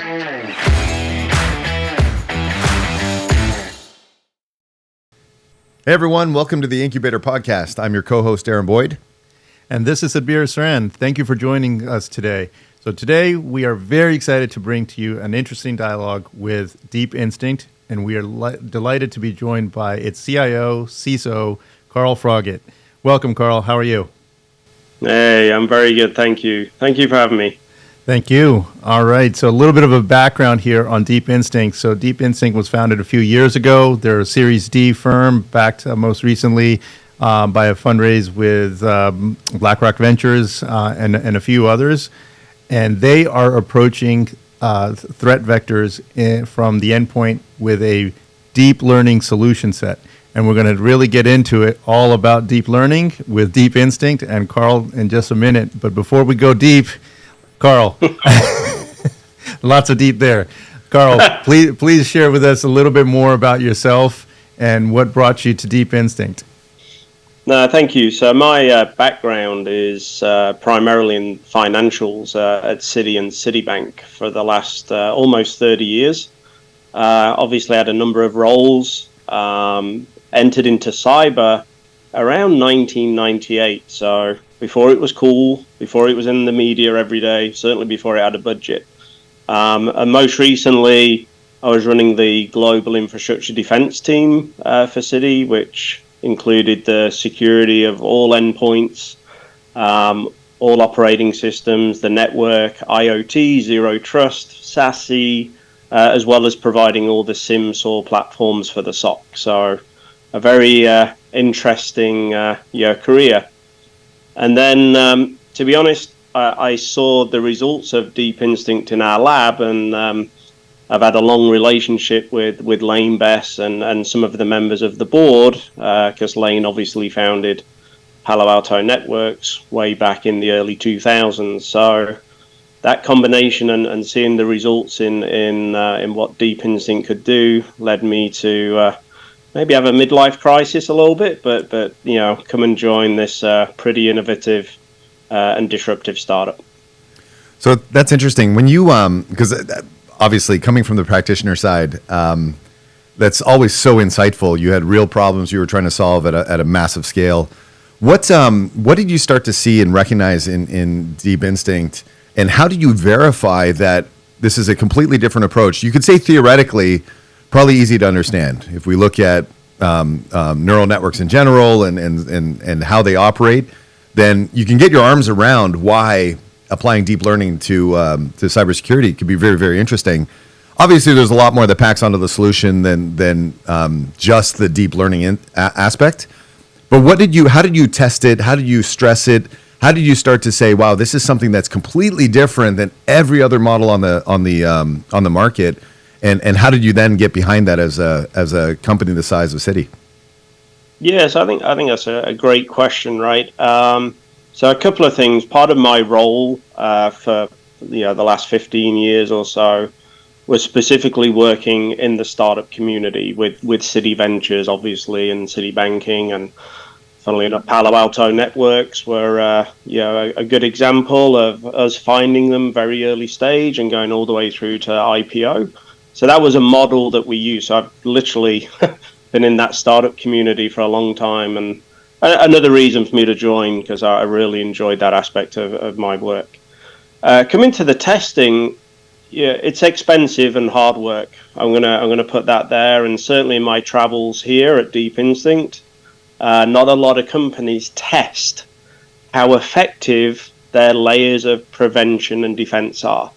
Hey everyone, welcome to the Incubator Podcast. I'm your co-host, Aaron Boyd. And this is Sabir Saran. Thank you for joining us today. So today we are very excited to bring to you an interesting dialogue with Deep Instinct, and we are delighted to be joined by its CIO, CISO, Carl Froggatt. Welcome, Carl. How are you? Hey, I'm very good. Thank you. Thank you for having me. Thank you. All right. So a little bit of a background here on Deep Instinct. So Deep Instinct was founded a few years ago. They're a Series D firm, backed most recently by a fundraise with BlackRock Ventures and a few others. And they are approaching threat vectors from the endpoint with a deep learning solution set. And we're going to really get into it all about deep learning with Deep Instinct and Carl in just a minute. But before we go deep, Carl, lots of deep there. Carl, please share with us a little bit more about yourself and what brought you to Deep Instinct. No, thank you. So my background is primarily in financials at Citi and Citibank for the last almost 30 years. Obviously had a number of roles, entered into cyber around 1998. So before it was cool, before it was in the media every day, certainly before it had a budget. And most recently, I was running the global infrastructure defense team for Citi, which included the security of all endpoints, all operating systems, the network, IoT, zero trust, SASE, as well as providing all the SIM SOAR platforms for the SOC. So a very interesting career. And then, to be honest, I saw the results of Deep Instinct in our lab, and I've had a long relationship with Lane Bess and some of the members of the board, because Lane obviously founded Palo Alto Networks way back in the early 2000s. So that combination and seeing the results in what Deep Instinct could do led me to maybe have a midlife crisis a little bit, but come and join this pretty innovative and disruptive startup. So that's interesting. When you, because obviously coming from the practitioner side, that's always so insightful. You had real problems you were trying to solve at a massive scale. What did you start to see and recognize in Deep Instinct, and how do you verify that this is a completely different approach? You could say theoretically, probably easy to understand. If we look at neural networks in general and how they operate, then you can get your arms around why applying deep learning to cybersecurity could be very, very interesting. Obviously, there's a lot more that packs onto the solution than just the deep learning aspect. But how did you test it? How did you stress it? How did you start to say, wow, this is something that's completely different than every other model on the market? And how did you then get behind that as a company the size of Citi? Yes, I think that's a great question, right? So a couple of things. Part of my role for the last 15 years or so was specifically working in the startup community with Citi Ventures, obviously, and Citi Banking, and funnily enough, Palo Alto Networks were a good example of us finding them very early stage and going all the way through to IPO. So that was a model that we use. So I've literally been in that startup community for a long time, and another reason for me to join, because I really enjoyed that aspect of my work. Coming to the testing, it's expensive and hard work. I'm gonna put that there, and certainly in my travels here at Deep Instinct, not a lot of companies test how effective their layers of prevention and defense are.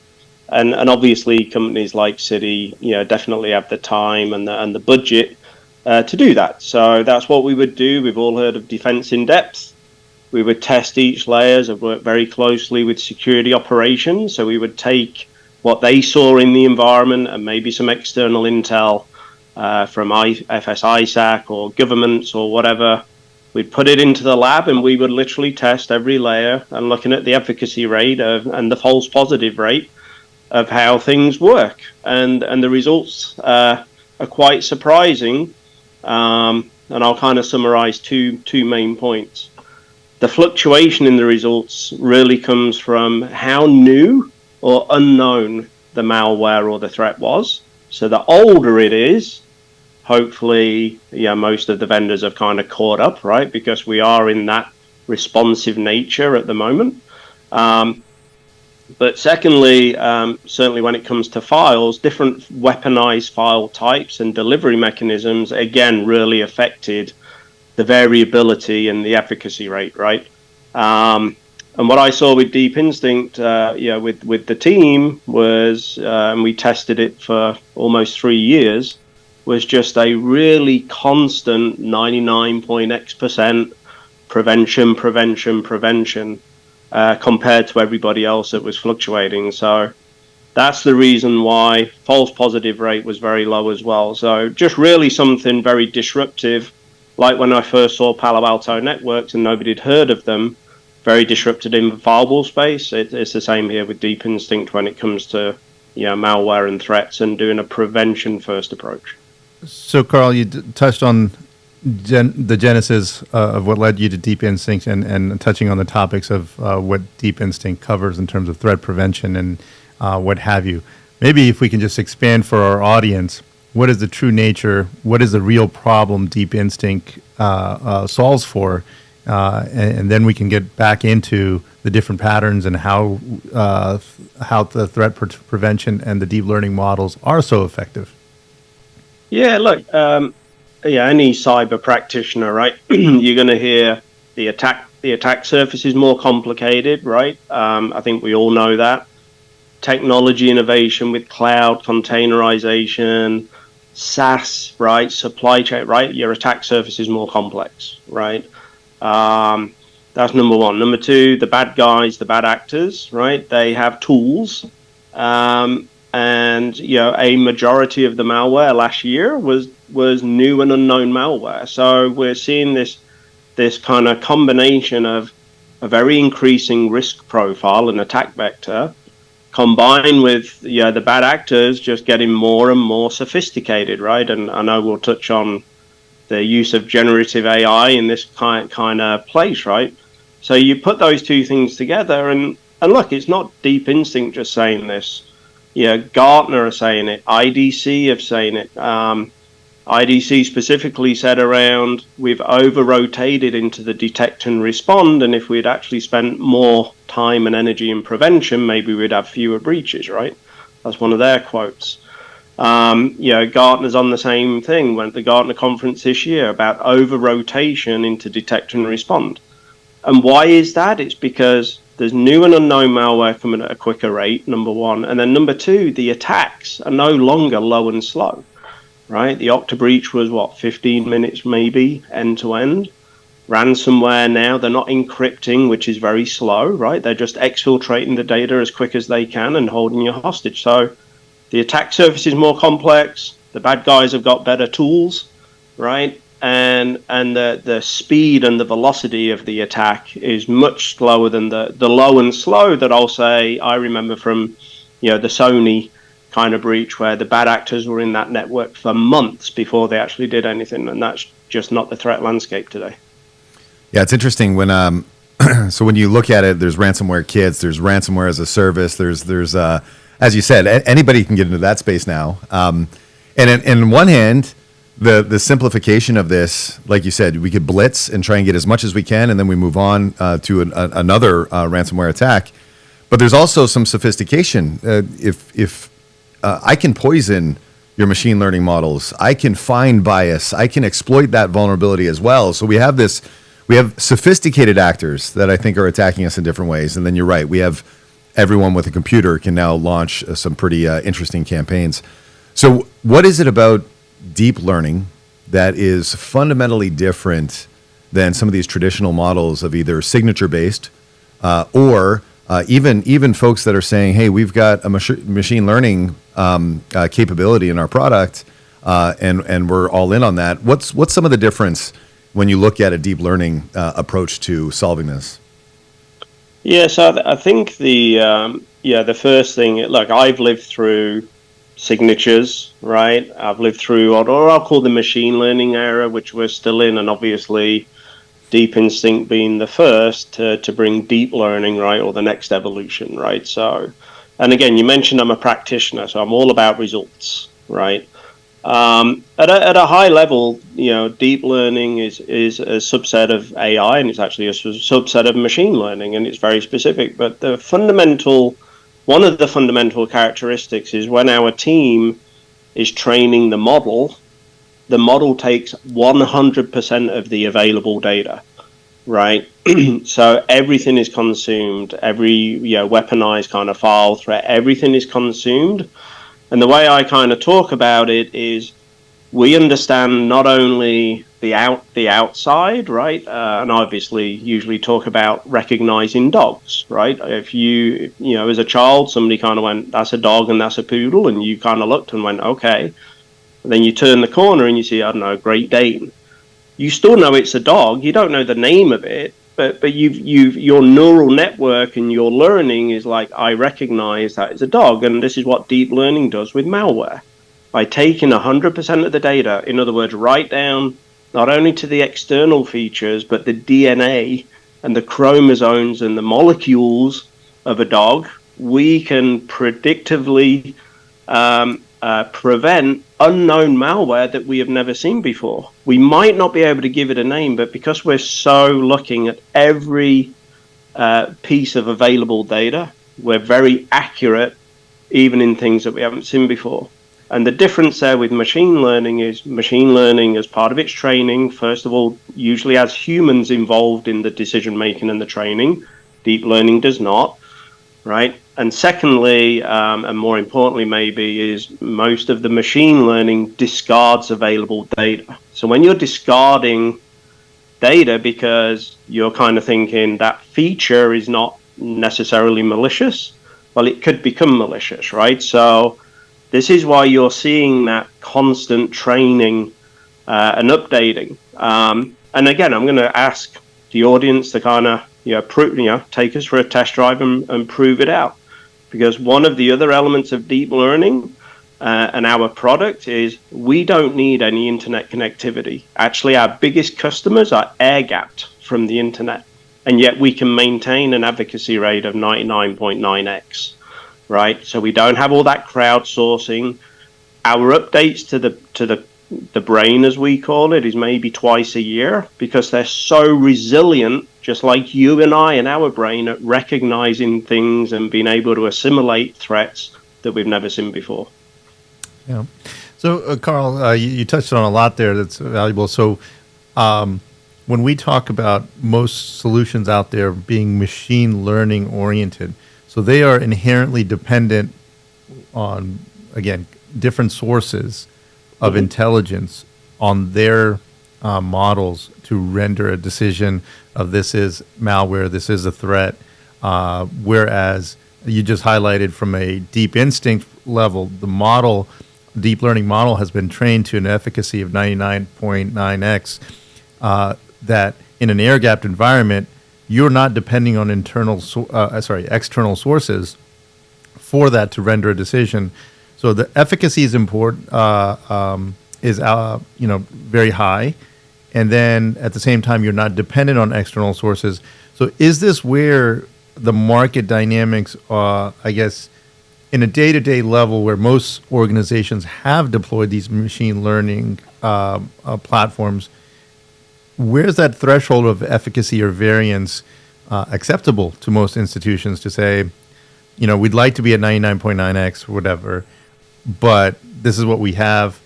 And obviously companies like Citi, definitely have the time and the budget to do that. So that's what we would do. We've all heard of defense in depth. We would test each layers. I've worked very closely with security operations. So we would take what they saw in the environment and maybe some external intel from FS ISAC or governments or whatever. We'd put it into the lab and we would literally test every layer and looking at the efficacy rate and the false positive rate of how things work, and the results are quite surprising. And I'll kind of summarize two main points. The fluctuation in the results really comes from how new or unknown the malware or the threat was. So the older it is, hopefully, most of the vendors have kind of caught up, right? Because we are in that responsive nature at the moment. But secondly, certainly when it comes to files, different weaponized file types and delivery mechanisms, again, really affected the variability and the efficacy rate, right? And what I saw with Deep Instinct, with the team was, and we tested it for almost 3 years, was just a really constant 99.x% prevention, compared to everybody else that was fluctuating. So that's the reason why false positive rate was very low as well. So just really something very disruptive, like when I first saw Palo Alto Networks and nobody had heard of them, very disrupted in the firewall space. It's the same here with Deep Instinct when it comes to malware and threats and doing a prevention first approach. So, Carl, you touched on the genesis of what led you to Deep Instinct and touching on the topics of what Deep Instinct covers in terms of threat prevention and what have you. Maybe if we can just expand for our audience, what is the true nature, what is the real problem Deep Instinct solves for, and then we can get back into the different patterns and how the threat prevention and the deep learning models are so effective. Yeah, look, any cyber practitioner, right? You're going to hear the attack surface is more complicated, right? I think we all know that. Technology innovation with cloud containerization, SaaS, right? Supply chain, right? Your attack surface is more complex, right? That's number one. Number two, the bad guys, the bad actors, right? They have tools. And a majority of the malware last year was new and unknown malware. So we're seeing this kind of combination of a very increasing risk profile and attack vector, combined with the bad actors just getting more and more sophisticated, right? And I know we'll touch on the use of generative AI in this kind of place, right? So you put those two things together, and look, it's not Deep Instinct just saying this. Gartner are saying it. IDC have saying it. IDC specifically said around we've over-rotated into the detect and respond, and if we'd actually spent more time and energy in prevention, maybe we'd have fewer breaches, right? That's one of their quotes. Gartner's on the same thing, went to the Gartner conference this year about over-rotation into detect and respond. And why is that? It's because there's new and unknown malware coming at a quicker rate, number one. And then number two, the attacks are no longer low and slow, right? The Okta breach was, 15 minutes maybe, end to end. Ransomware now, they're not encrypting, which is very slow, right? They're just exfiltrating the data as quick as they can and holding you hostage. So the attack surface is more complex. The bad guys have got better tools, right? And the speed and the velocity of the attack is much slower than the low and slow that I'll say I remember from the Sony kind of breach, where the bad actors were in that network for months before they actually did anything, and that's just not the threat landscape today. Yeah, it's interesting when so when you look at it, there's ransomware kits, there's ransomware as a service, there's as you said, anybody can get into that space now. And in one hand, the simplification of this, like you said, we could blitz and try and get as much as we can, and then we move on to another ransomware attack. But there's also some sophistication. If I can poison your machine learning models, I can find bias, I can exploit that vulnerability as well. So we have sophisticated actors that I think are attacking us in different ways. And then you're right, we have everyone with a computer can now launch some pretty interesting campaigns. So what is it about deep learning that is fundamentally different than some of these traditional models of either signature-based or even folks that are saying, hey, we've got a machine learning capability in our product and we're all in on that. What's some of the difference when you look at a deep learning approach to solving this? Yeah, so I think the first thing, look, I've lived through signatures, right? I've lived through what I'll call the machine learning era, which we're still in, and obviously Deep Instinct being the first to bring deep learning, right, or the next evolution, right? So And again, you mentioned I'm a practitioner, so I'm all about results, right? At a high level, deep learning is a subset of AI, and it's actually a subset of machine learning, and it's very specific. But one of the fundamental characteristics is when our team is training the model takes 100% of the available data, right? So everything is consumed, every weaponized kind of file threat, everything is consumed. And the way I kind of talk about it is we understand not only the outside, right? And obviously usually talk about recognizing dogs, right? If as a child, somebody kind of went, that's a dog and that's a poodle, and you kind of looked and went, okay. And then you turn the corner and you see, I don't know, a Great Dane. You still know it's a dog. You don't know the name of it, but your neural network and your learning is like, I recognize that it's a dog. And this is what deep learning does with malware. By taking 100% of the data, in other words, right down not only to the external features, but the DNA and the chromosomes and the molecules of a dog, we can predictively prevent unknown malware that we have never seen before. We might not be able to give it a name, but because we're so looking at every piece of available data, we're very accurate, even in things that we haven't seen before. And the difference there with machine learning is machine learning, as part of its training, first of all, usually has humans involved in the decision making and the training. Deep learning does not, right? And secondly, and more importantly maybe, is most of the machine learning discards available data. So when you're discarding data because you're kind of thinking that feature is not necessarily malicious, well, it could become malicious, right? So this is why you're seeing that constant training and updating. And again, I'm going to ask the audience to kind of take us for a test drive and prove it out. Because one of the other elements of deep learning and our product is we don't need any internet connectivity. Actually, our biggest customers are air-gapped from the internet, and yet we can maintain an advocacy rate of 99.9x, right? So we don't have all that crowdsourcing. Our updates to the brain, as we call it, is maybe twice a year because they're so resilient, just like you and I and our brain, at recognizing things and being able to assimilate threats that we've never seen before. Yeah. So, Carl, you touched on a lot there that's valuable. So, when we talk about most solutions out there being machine learning oriented, so they are inherently dependent on, again, different sources of intelligence on their models to render a decision of this is malware, this is a threat, whereas you just highlighted from a deep instinct level, the deep learning model has been trained to an efficacy of 99.9x, that in an air-gapped environment, you're not depending on external sources for that to render a decision. So the efficacy is important, very high, and then at the same time you're not dependent on external sources. So is this where the market dynamics, I guess, in a day-to-day level, where most organizations have deployed these machine learning platforms? Where's that threshold of efficacy or variance acceptable to most institutions to say, we'd like to be at 99.9x or whatever, but this is what we have.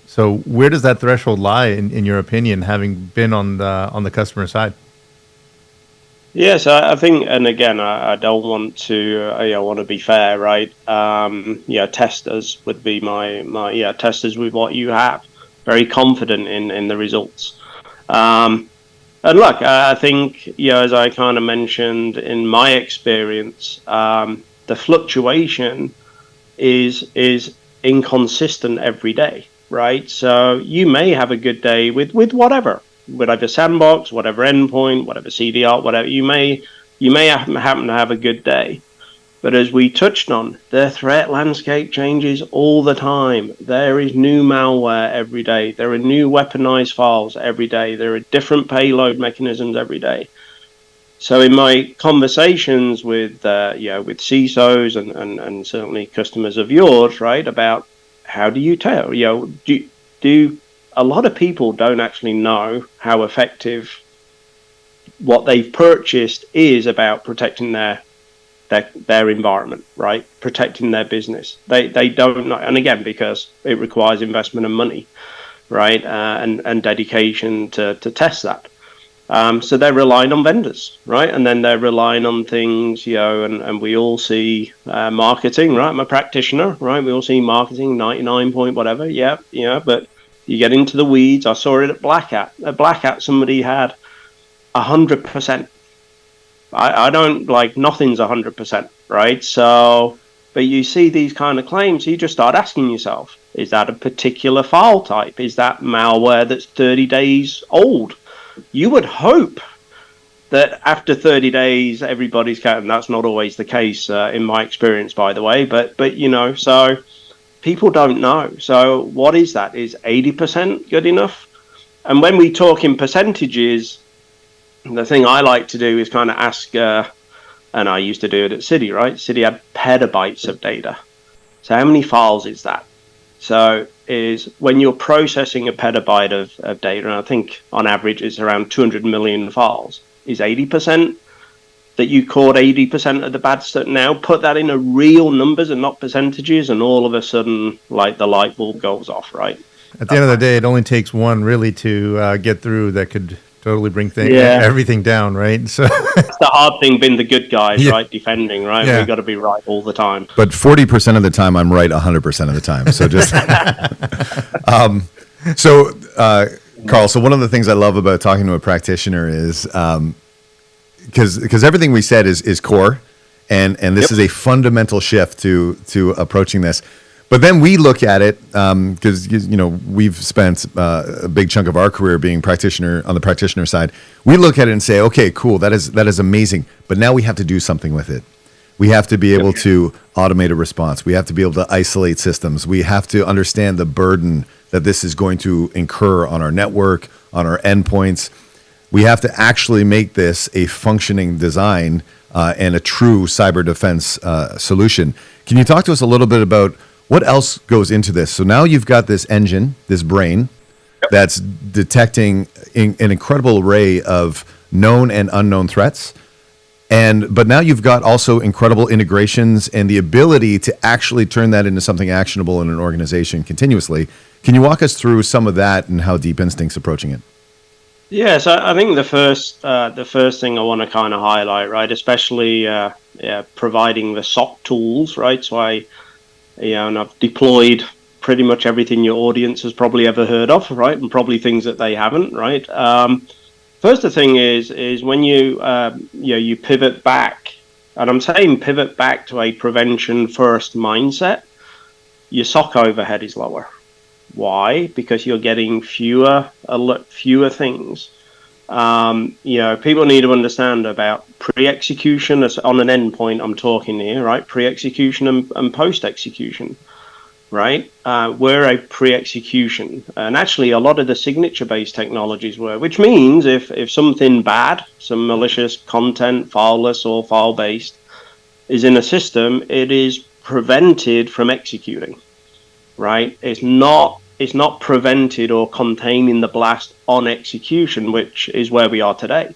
So where does that threshold lie, in your opinion, having been on the customer side? Yes, I think, and again, I don't want to. I want to be fair, right? Testers would be my testers with what you have. Very confident in the results. And look, I think as I kind of mentioned in my experience, the fluctuation is inconsistent every day, right? So you may have a good day with whatever sandbox, whatever endpoint, whatever CDR, whatever you may happen to have a good day. But as we touched on, the threat landscape changes all the time. There is new malware every day. There are new weaponized files every day. There are different payload mechanisms every day. So in my conversations with with CISOs and certainly customers of yours, right, about how do you tell, do a lot of people don't actually know how effective what they've purchased is about protecting their environment, right? Protecting their business. They don't know, and again, because it requires investment and money, right? And dedication to test that. So they're relying on vendors, right? And then they're relying on things, and we all see marketing, right? I'm a practitioner, right? We all see marketing, 99 point whatever, but you get into the weeds. I saw it at Black Hat. At Black Hat, somebody had 100%. I don't like nothing's 100%, right? So, but you see these kind of claims, you just start asking yourself, is that a particular file type? Is that malware that's 30 days old? You would hope that after 30 days, everybody's counting. That's not always the case in my experience, by the way, but so people don't know. So what is that? Is 80% good enough? And when we talk in percentages, the thing I like to do is kind of ask, and I used to do it at Citi, right? Citi had petabytes of data. So how many files is that? So is when you're processing a petabyte of data, and I think on average it's around 200 million files, is 80% that you caught 80% of the bad stuff. Now put that in a real numbers and not percentages, and all of a sudden, like the light bulb goes off, right? At the end of the day, it only takes one really to get through that could totally bring everything down, right? So it's the hard thing being the good guys, right? Defending, right? Yeah. We've got to be right all the time. But 40% of the time, I'm right 100% of the time. So just, Carl, so one of the things I love about talking to a practitioner is, because everything we said is core, and this is a fundamental shift to approaching this. But then we look at it because we've spent a big chunk of our career being on the practitioner side. We look at it and say, okay, cool, that is amazing. But now we have to do something with it. We have to be able to automate a response. We have to be able to isolate systems. We have to understand the burden that this is going to incur on our network, on our endpoints. We have to actually make this a functioning design and a true cyber defense solution. Can you talk to us a little bit about what else goes into this? So now you've got this engine, this brain, that's detecting an incredible array of known and unknown threats. But now you've got also incredible integrations and the ability to actually turn that into something actionable in an organization continuously. Can you walk us through some of that and how Deep Instinct's approaching it? Yeah, so I think the first thing I want to kind of highlight, right, especially providing the SOC tools, right? So and I've deployed pretty much everything your audience has probably ever heard of, right? And probably things that they haven't, right? First, the thing is when you you pivot back, and I'm saying pivot back to a prevention first mindset, your SOC overhead is lower. Why? Because you're getting fewer things. People need to understand about pre-execution on an endpoint. I'm talking here, right? Pre-execution and post-execution, right? We're a pre-execution, and actually a lot of the signature-based technologies were, which means if something bad, some malicious content, fileless or file-based, is in a system, it is prevented from executing, right? It's not prevented or containing the blast on execution, which is where we are today.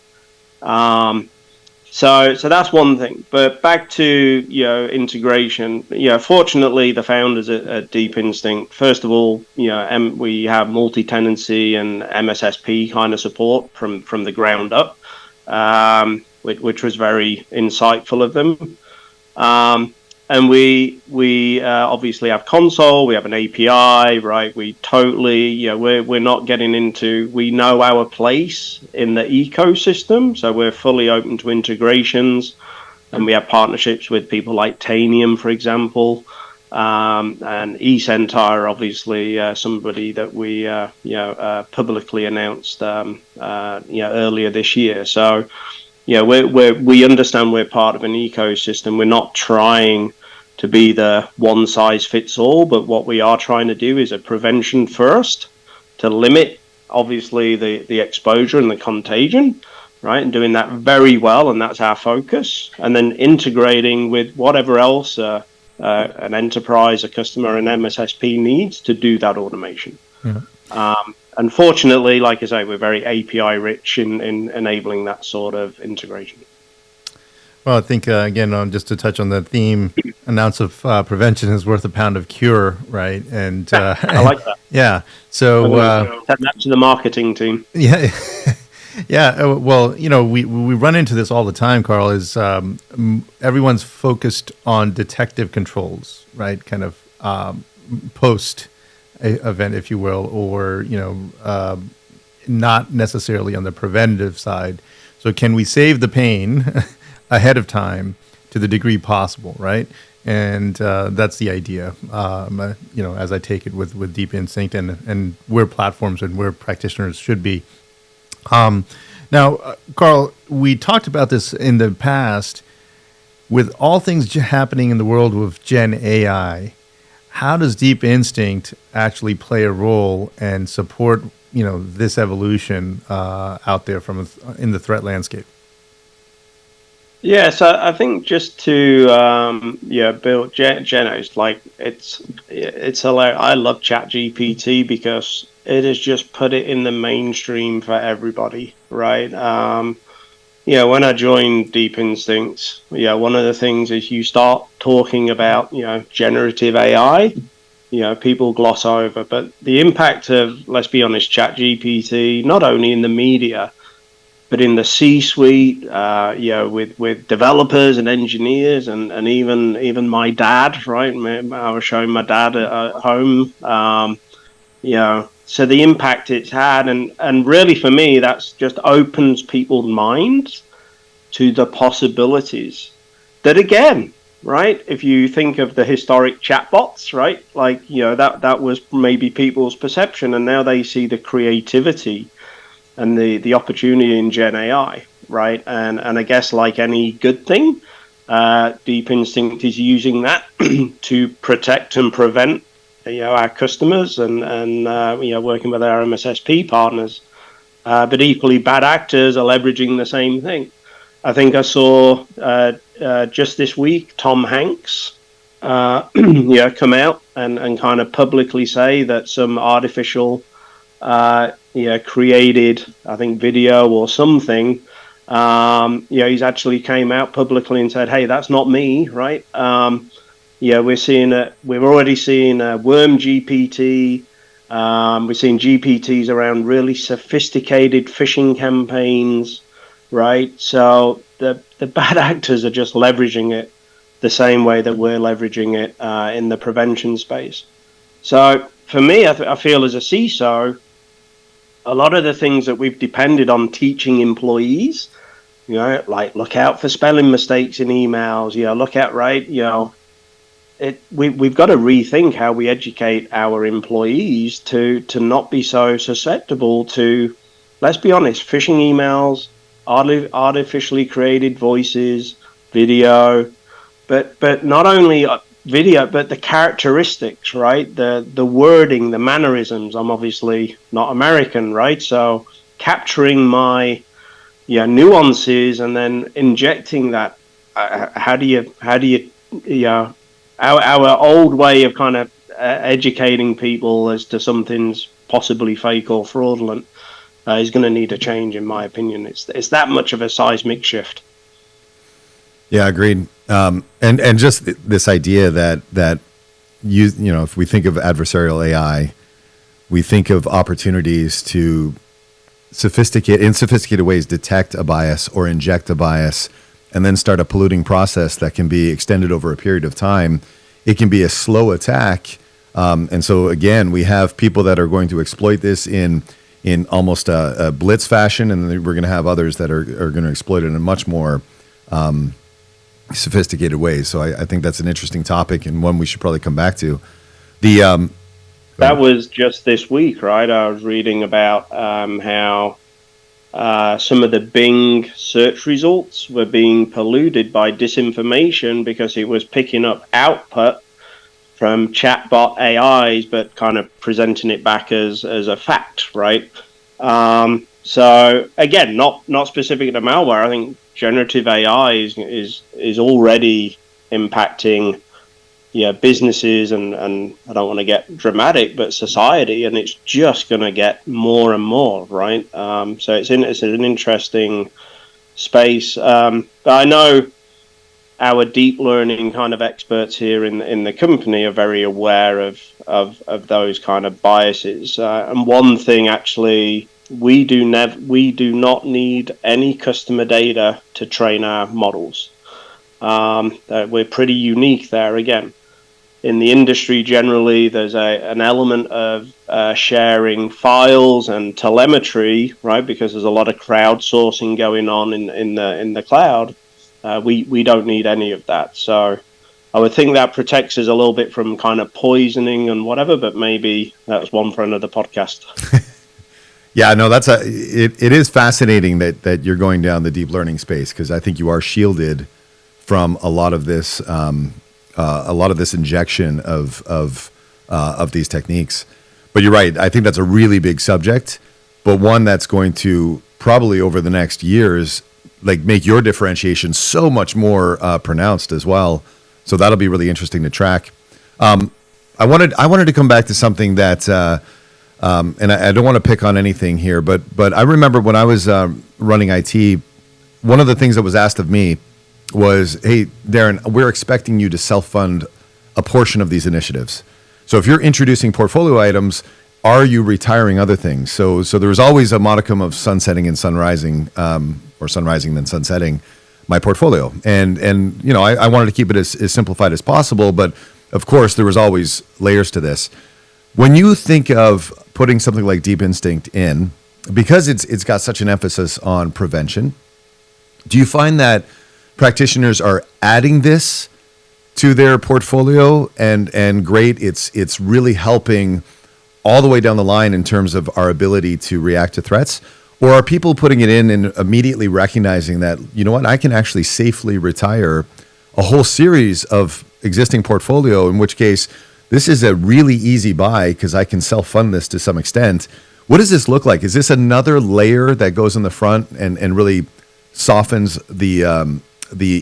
So that's one thing. But back to integration. Fortunately, the founders at Deep Instinct, first of all, we have multi-tenancy and MSSP kind of support from the ground up, which was very insightful of them. And we obviously have console, we have an API, right? We totally, we're not getting into, we know our place in the ecosystem, so we're fully open to integrations, and we have partnerships with people like Tanium, for example, and eCentire, obviously, somebody that we, publicly announced, earlier this year. So, we understand we're part of an ecosystem. We're not trying to be the one size fits all, but what we are trying to do is a prevention first to limit, obviously, the exposure and the contagion, right? And doing that very well, and that's our focus. And then integrating with whatever else an enterprise, a customer, an MSSP needs to do that automation. Yeah. Unfortunately, like I say, we're very API rich in enabling that sort of integration. Well, I think, again, just to touch on the theme, an ounce of prevention is worth a pound of cure, right? And I like that. yeah. So send that to the marketing team. yeah, yeah. Well, we run into this all the time, Carl. Is everyone's focused on detective controls, right? Kind of post event, if you will, or not necessarily on the preventative side. So, can we save the pain ahead of time to the degree possible, right? And that's the idea, as I take it with Deep Instinct and where platforms and where practitioners should be. Now, Carl, we talked about this in the past. With all things happening in the world with Gen AI, how does Deep Instinct actually play a role and support, this evolution out there in the threat landscape? Yeah, so I think just to build Genos, like it's hilarious. I love ChatGPT because it has just put it in the mainstream for everybody, right? When I joined Deep Instinct, one of the things is you start talking about generative AI, people gloss over, but the impact of, let's be honest, ChatGPT, not only in the media, but in the C-suite, with developers and engineers, and even my dad, right? I was showing my dad at home, So the impact it's had, and really for me, that's just opens people's minds to the possibilities. That again, right? If you think of the historic chatbots, right? Like that was maybe people's perception, and now they see the creativity and the opportunity in Gen AI, right? And I guess like any good thing, Deep Instinct is using that to protect and prevent, our customers and working with our MSSP partners. But equally, bad actors are leveraging the same thing. I think I saw just this week Tom Hanks, come out and kind of publicly say that some artificial created, I think, video or something. He's actually came out publicly and said, "Hey, that's not me," right? We've already seen Worm GPT. We've seen GPTs around really sophisticated phishing campaigns, right? So the bad actors are just leveraging it the same way that we're leveraging it in the prevention space. So for me, I feel as a CISO, a lot of the things that we've depended on teaching employees, like look out for spelling mistakes in emails, look out, right, we've got to rethink how we educate our employees to not be so susceptible to, let's be honest, phishing emails, artificially created voices, video, but not only video, but the characteristics, right? The wording, the mannerisms. I'm obviously not American, right? So capturing my nuances and then injecting that. How do you our old way of kind of educating people as to something's possibly fake or fraudulent is going to need a change, in my opinion. It's that much of a seismic shift. Yeah, agreed. And just this idea that if we think of adversarial AI, we think of opportunities to in sophisticated ways detect a bias or inject a bias, and then start a polluting process that can be extended over a period of time. It can be a slow attack, and so again, we have people that are going to exploit this in almost a blitz fashion, and then we're going to have others that are going to exploit it in a much more sophisticated ways. So I think that's an interesting topic and one we should probably come back to. That was just this week, right? I was reading about how some of the Bing search results were being polluted by disinformation because it was picking up output from chatbot AIs, but kind of presenting it back as a fact, right? So again, not specific to malware. I think generative AI is already impacting businesses and I don't want to get dramatic, but society, and it's just going to get more and more, right? So it's an interesting space. But I know our deep learning kind of experts here in the company are very aware of those kind of biases. And one thing actually, we do not need any customer data to train our models. We're pretty unique there again. In the industry generally, there's an element of sharing files and telemetry, right? Because there's a lot of crowdsourcing going on in the cloud. We don't need any of that. So I would think that protects us a little bit from kind of poisoning and whatever, but maybe that's one for another podcast. Yeah, no, it is fascinating that you're going down the deep learning space, because I think you are shielded from a lot of this injection of these techniques. But you're right. I think that's a really big subject, but one that's going to probably over the next years, like, make your differentiation so much more pronounced as well. So that'll be really interesting to track. I wanted to come back to something that, and I don't want to pick on anything here, but I remember when I was running IT, one of the things that was asked of me was, hey, Darren, we're expecting you to self-fund a portion of these initiatives. So if you're introducing portfolio items, are you retiring other things? So there was always a modicum of sunsetting and sunrising, or sunrising then sunsetting my portfolio. And I wanted to keep it as simplified as possible, but of course there was always layers to this. When you think of putting something like Deep Instinct in, because it's got such an emphasis on prevention, do you find that practitioners are adding this to their portfolio and great, it's really helping all the way down the line in terms of our ability to react to threats? Or are people putting it in and immediately recognizing that, you know what, I can actually safely retire a whole series of existing portfolio, in which case this is a really easy buy because I can self-fund this to some extent. What does this look like? Is this another layer that goes in the front and really softens the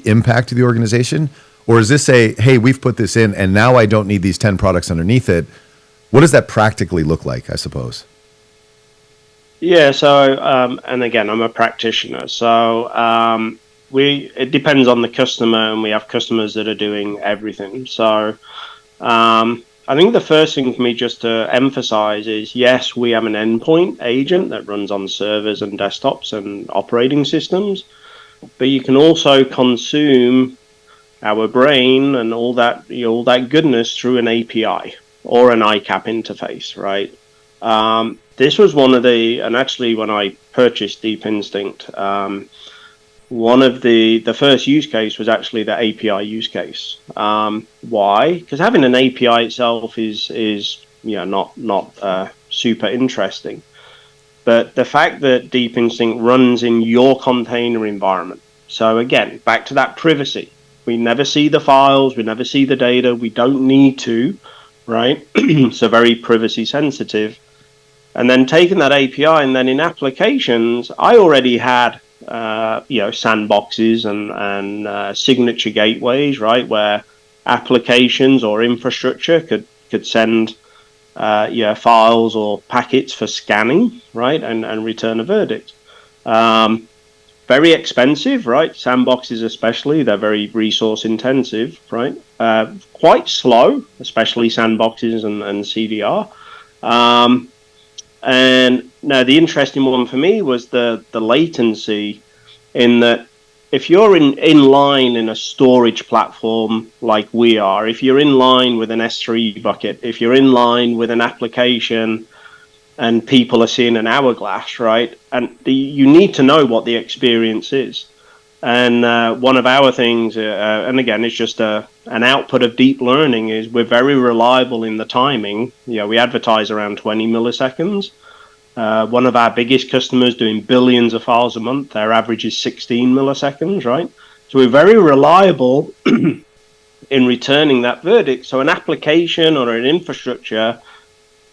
impact to the organization? Or is this hey, we've put this in and now I don't need these 10 products underneath it? What does that practically look like, I suppose? Yeah, so, and again, I'm a practitioner, so it depends on the customer, and we have customers that are doing everything. So I think the first thing for me just to emphasize is, yes, we have an endpoint agent that runs on servers and desktops and operating systems, but you can also consume our brain and all that goodness through an API or an ICAP interface, right? This was one of and actually when I purchased Deep Instinct, one of the first use case was actually the API use case. Why? Because having an API itself is not super interesting. But the fact that Deep Instinct runs in your container environment. So again, back to that privacy. We never see the files, we never see the data, we don't need to, right? So very privacy sensitive. And then taking that API, and then in applications, I already had sandboxes and signature gateways, right, where applications or infrastructure could send files or packets for scanning, right, and return a verdict. Very expensive, right? Sandboxes especially, they're very resource intensive, right? Quite slow, especially sandboxes and CDR. And now the interesting one for me was the latency, in that if you're in line in a storage platform like we are, if you're in line with an S3 bucket, if you're in line with an application and people are seeing an hourglass, right? And you need to know what the experience is. And one of our things, and again, it's just an output of deep learning, is we're very reliable in the timing. We advertise around 20 milliseconds. One of our biggest customers doing billions of files a month, their average is 16 milliseconds, right? So we're very reliable in returning that verdict. So an application or an infrastructure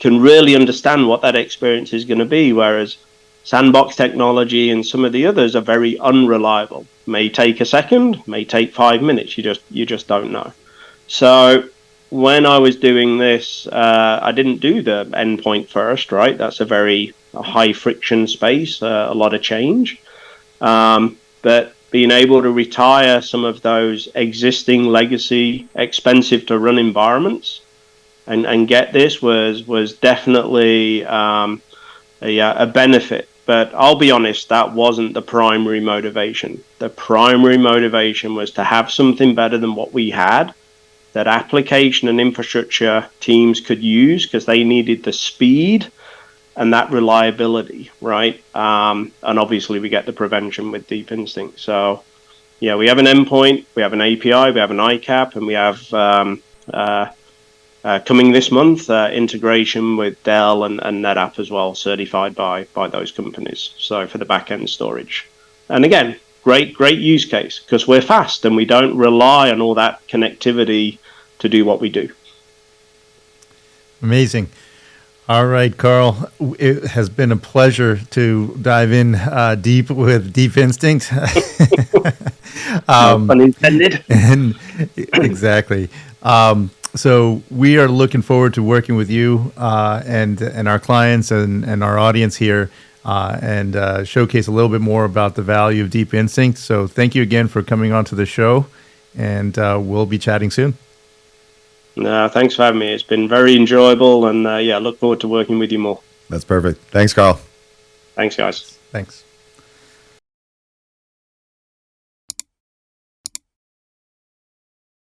can really understand what that experience is going to be. Whereas sandbox technology and some of the others are very unreliable. May take a second, may take 5 minutes. You just don't know. So when I was doing this, I didn't do the endpoint first, right? That's a very high friction space, a lot of change. But being able to retire some of those existing legacy, expensive to run environments and get this was definitely a benefit. But I'll be honest, that wasn't the primary motivation. The primary motivation was to have something better than what we had, that application and infrastructure teams could use because they needed the speed and that reliability, right? And obviously we get the prevention with Deep Instinct. So yeah, we have an endpoint, we have an API, we have an ICAP, and we have coming this month integration with Dell and NetApp as well, certified by those companies. So for the back-end storage. And again, great use case because we're fast and we don't rely on all that connectivity to do what we do. Amazing. All right, Carl, it has been a pleasure to dive in deep with Deep Instinct. Pun intended. And exactly. So we are looking forward to working with you and our clients and our audience here and showcase a little bit more about the value of Deep Instinct. So thank you again for coming on to the show, and we'll be chatting soon. No, thanks for having me. It's been very enjoyable, and look forward to working with you more. That's perfect. Thanks, Carl. Thanks, guys. Thanks.